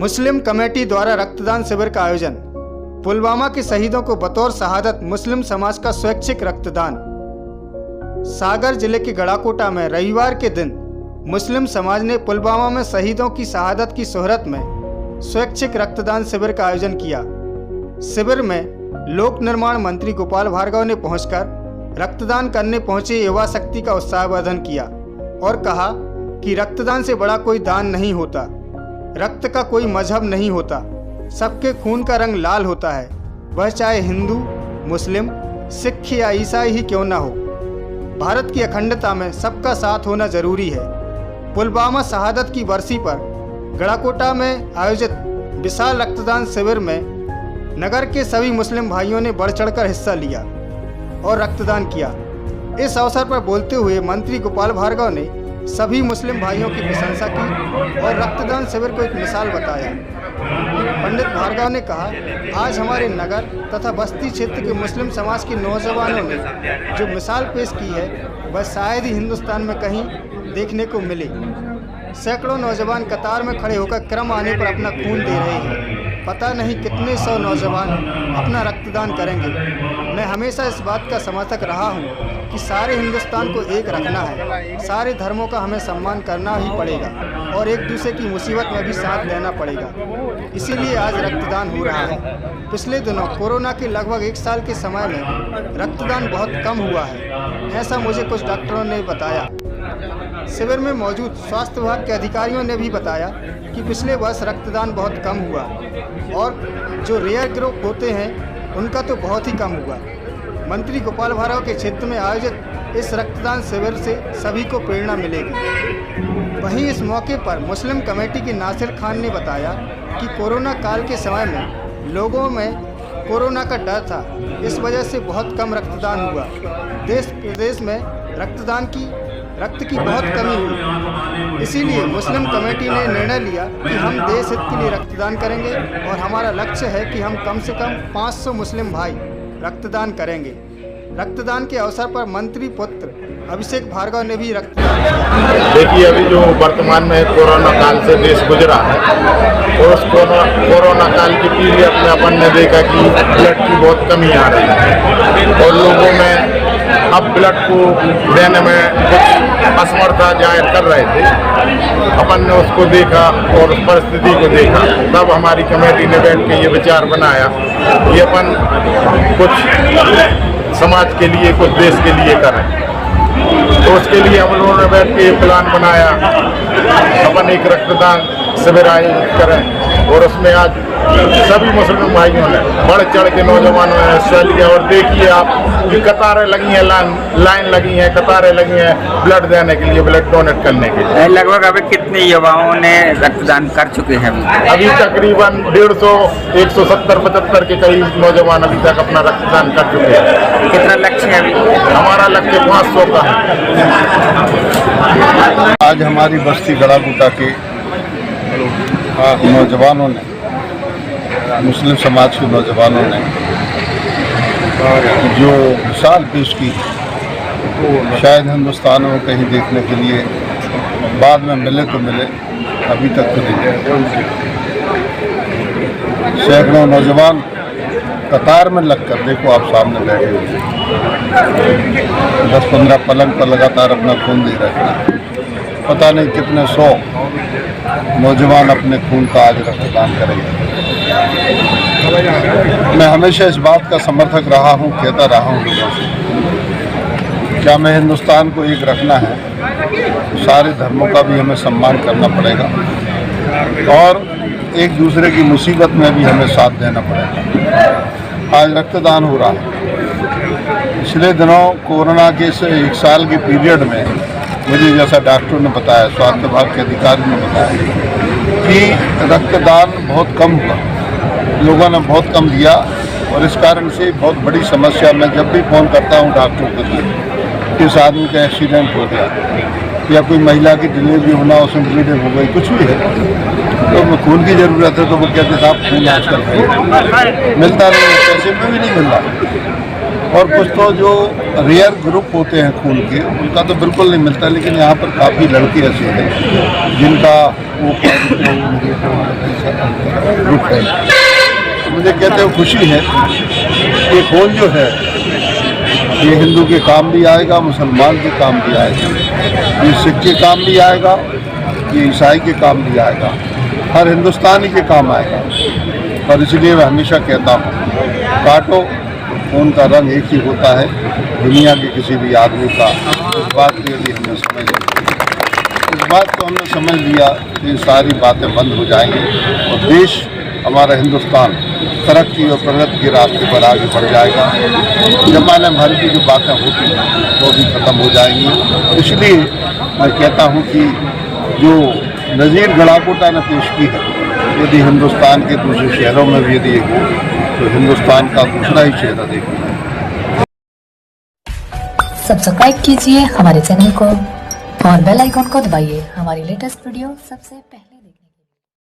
मुस्लिम committee द्वारा रक्तदान शिविर का आयोजन। पुलवामा के शहीदों को बतौर शहादत मुस्लिम समाज का स्वैच्छिक रक्तदान। सागर जिले के गड़ाकोटा में रविवार के दिन मुस्लिम समाज ने पुलवामा में शहीदों की शहादत की शोहरत में स्वैच्छिक रक्तदान शिविर का आयोजन किया। शिविर में लोक निर्माण मंत्री गोपाल भार्गव ने पहुंचकर रक्तदान करने पहुंचे युवा शक्ति का उत्साहवर्धन किया और कहा कि रक्तदान से बड़ा कोई दान नहीं होता। रक्त का कोई मजहब नहीं होता, सबके खून का रंग लाल होता है, वह चाहे हिंदू, मुस्लिम, सिख या ईसाई ही क्यों ना हो। भारत की अखंडता में सबका साथ होना जरूरी है। पुलवामा शहादत की बरसी पर गड़ाकोटा में आयोजित विशाल रक्तदान शिविर में नगर के सभी मुस्लिम भाइयों ने बढ़ चढ़कर हिस्सा लिया और रक्तदान किया। इस अवसर पर बोलते हुए मंत्री गोपाल भार्गव ने सभी मुस्लिम भाइयों की प्रशंसा की और रक्तदान शिविर को एक मिसाल बताया। पंडित भार्गव ने कहा, आज हमारे नगर तथा बस्ती क्षेत्र के मुस्लिम समाज के नौजवानों ने जो मिसाल पेश की है वह शायद ही हिंदुस्तान में कहीं देखने को मिले। सैकड़ों नौजवान कतार में खड़े होकर क्रम आने पर अपना खून दे रहे हैं। पता नहीं कितने सौ नौजवान अपना रक्तदान करेंगे। मैं हमेशा इस बात का समर्थक रहा हूँ कि सारे हिंदुस्तान को एक रखना है, सारे धर्मों का हमें सम्मान करना ही पड़ेगा और एक दूसरे की मुसीबत में भी साथ देना पड़ेगा। इसीलिए आज रक्तदान हो रहा है। पिछले दिनों कोरोना के लगभग 1 साल के समय में रक्तदान बहुत कम हुआ है, ऐसा मुझे कुछ डॉक्टरों ने बताया। शिविर में मौजूद स्वास्थ्य विभाग के अधिकारियों ने भी बताया कि पिछले वर्ष रक्तदान बहुत कम हुआ और जो रेयर ग्रुप होते हैं उनका तो बहुत ही कम हुआ। मंत्री गोपाल भार्गव के क्षेत्र में आयोजित इस रक्तदान शिविर से सभी को प्रेरणा मिलेगी। वहीं इस मौके पर मुस्लिम कमेटी के नासिर खान ने बताया कि कोरोना काल के समय में लोगों में कोरोना का डर था, इस वजह से बहुत कम रक्तदान हुआ। देश प्रदेश में रक्त की बहुत कमी हुई। इसीलिए मुस्लिम कमेटी ने निर्णय लिया कि हम देश हित के लिए रक्तदान करेंगे और हमारा लक्ष्य है कि हम कम से कम 500 मुस्लिम भाई रक्तदान करेंगे। रक्तदान के अवसर पर मंत्री पुत्र अभिषेक भार्गव ने भी रक्तदान किया। देखिए, अभी जो वर्तमान में कोरोना काल से देश गुजरा है और उस कोरोना काल की पीरियड में अपन ने देखा कि ब्लड की बहुत कमी आ रही है और लोगों में अब ब्लड को देने में कुछ असमर्था जाहिर कर रहे थे। अपन ने उसको देखा और उस परिस्थिति को देखा, तब हमारी कमेटी ने बैठ के ये विचार बनाया कि अपन कुछ समाज के लिए, कुछ देश के लिए करें। तो उसके लिए हम लोगों ने बैठ के ये प्लान बनाया, अपन एक रक्तदान शिविर आयोजित करें और उसमें आज सभी मुस्लिम भाइयों ने बढ़ चढ़ के नौजवानों ने हिस्सा लिया। और देखिए आप कि कतारें लगी हैं, लाइन लगी हैं, कतारें लगी हैं ब्लड देने के लिए, ब्लड डोनेट करने के लिए। लगभग अभी कितने युवाओं ने रक्तदान कर चुके हैं? अभी तकरीबन 150, 170-75 के करीब नौजवान अभी तक अपना रक्तदान कर चुके हैं। कितना लक्ष्य है अभी? हमारा लक्ष्य 500 का है। आज हमारी बस्ती गड़ाकोटा के नौजवानों ने, मुस्लिम समाज के नौजवानों ने जो मिसाल पेश की, शायद हिंदुस्तान में कहीं देखने के लिए बाद में मिले तो मिले, अभी तक तो नहीं। सैकड़ों नौजवान कतार में लगकर, देखो आप सामने बैठे हुए, 10-15 पलंग पर लगातार अपना खून दे रहे हैं। पता नहीं कितने 100 नौजवान अपने खून का आज रक्तदान करेंगे। मैं हमेशा इस बात का समर्थक रहा हूँ, कहता रहा हूँ लोगों से, क्या हमें हिंदुस्तान को एक रखना है तो सारे धर्मों का भी हमें सम्मान करना पड़ेगा और एक दूसरे की मुसीबत में भी हमें साथ देना पड़ेगा। आज रक्तदान हो रहा है। पिछले दिनों कोरोना के 1 साल के पीरियड में मुझे, जैसा डॉक्टर ने बताया, स्वास्थ्य विभाग के अधिकारी ने बताया कि रक्तदान बहुत कम हुआ, लोगों ने बहुत कम दिया और इस कारण से बहुत बड़ी समस्या। मैं जब भी फ़ोन करता हूँ डॉक्टर को कि किस आदमी का एक्सीडेंट हो गया या कोई महिला की डिलीवरी होना, उसमें ब्लीडिंग हो गई, कुछ भी है, तो खून की ज़रूरत है, तो वो कहते साहब खून आजकल है मिलता नहीं है, पैसे में भी नहीं मिल रहा। और कुछ तो जो रेयर ग्रुप होते हैं खून के उनका तो बिल्कुल नहीं मिलता, लेकिन यहाँ पर काफ़ी लड़के ऐसे हैं जिनका वो ग्रुप है। तो मुझे कहते हुए खुशी है कि खून जो है ये हिंदू के काम भी आएगा, मुसलमान के काम भी आएगा, ये सिख के काम भी आएगा, ये ईसाई के काम भी आएगा, हर हिंदुस्तानी के काम आएगा। और इसलिए मैं हमेशा कहता हूँ काटो खून का रंग एक ही होता है दुनिया के किसी भी आदमी का। इस बात को यदि हमने समझ लिया, इस बात को हमने समझ लिया तो ये सारी बातें बंद हो जाएंगी और देश हमारा हिंदुस्तान तरक्की और प्रगति के रास्ते पर आगे बढ़ जाएगा। जमाने भर की जो बातें होती हैं वो भी ख़त्म हो जाएंगी। इसलिए मैं कहता हूँ कि जो नज़ीर गड़ाकोटा ने पेश की है, यदि हिंदुस्तान के दूसरे शहरों में भी यदि हो तो हिंदुस्तान का दूसरा ही चेहरा देखिए। सब्सक्राइब कीजिए हमारे चैनल को और बेल आइकन को दबाइए हमारी लेटेस्ट वीडियो सबसे पहले